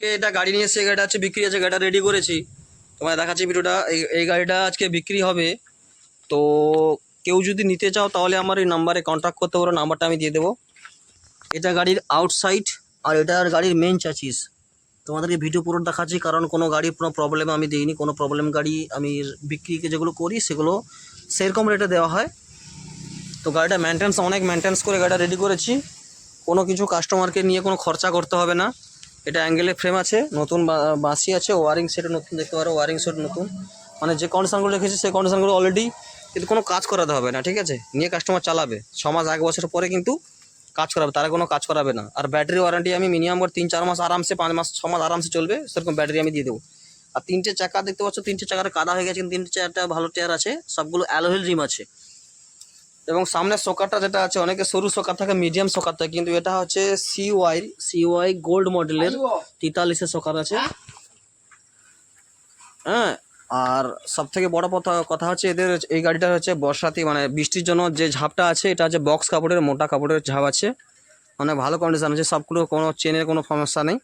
এটা গাড়ি নিয়ে এসে, গাড়িটা হচ্ছে বিক্রি আছে, গাড়িটা রেডি করেছি, তোমায় দেখাচ্ছি ভিডিওটা। এই গাড়িটা আজকে বিক্রি হবে। তো কেউ যদি নিতে চাও তাহলে আমার এই নাম্বারে কন্ট্যাক্ট করতে পারো, নাম্বারটা আমি দিয়ে দেবো। এটা গাড়ির আউটসাইড, আর এটার গাড়ির মেন চ্যাসিস। তোমাদেরকে ভিডিও পুরো দেখাচ্ছি, কারণ কোনো গাড়ির কোনো প্রবলেম আমি দিইনি। কোনো প্রবলেম গাড়ি আমি বিক্রিকে যেগুলো করি সেগুলো সেরকম রেটে দেওয়া হয়। তো গাড়িটা মেনটেন্স, অনেক মেনটেন্স করে গাড়িটা রেডি করেছি। কোনো কিছু কাস্টমারকে নিয়ে কোনো খরচা করতে হবে না। এটা অ্যাঙ্গেলে ফ্রেম আছে, নতুন বাসি আছে, ওয়ারিং সেট নতুন, দেখতে পারো ওয়ারিং সেট নতুন। মানে যে কন্ডিশনগুলো রেখেছি সেই কন্ডিশনগুলো অলরেডি, কিন্তু কোনো কাজ করাতে হবে না, ঠিক আছে? নিয়ে কাস্টমার চালাবে 6 মাস 1 বছর পরে কিন্তু কাজ করাবে, তারা কোনো কাজ করাবে না। আর ব্যাটারি ওয়ারেন্টি আমি মিনিমাম 3-4 মাস আরামসে, 5 মাস 6 মাস আরামসে চলবে, সেরকম ব্যাটারি আমি দিয়ে দেবো। আর 3টে চাকা দেখতে পাচ্ছ, 3টে চাকার কাদা হয়ে গেছে, কিন্তু 3টে চাকাটা ভালো টায়ার আছে, সবগুলো অ্যালয় রিম আছে। এবং সামনের শকারটা যেটা আছে, অনেকে সরু শকার থাকে, মিডিয়াম শকার থাকে, কিন্তু এটা হচ্ছে সিওয়াই গোল্ড মডেলের 43-এর শকার আছে। হ্যাঁ, আর সব থেকে বড় কথা হচ্ছে এদের এই গাড়িটা হচ্ছে বর্ষাতি, মানে বৃষ্টির জন্য যে ঝাপটা আছে, এটা হচ্ছে বক্স কাপড়ের, মোটা কাপড়ের ঝাপ আছে, মানে ভালো কন্ডিশন আছে সবগুলো, কোনো চেনের কোনো সমস্যা নেই।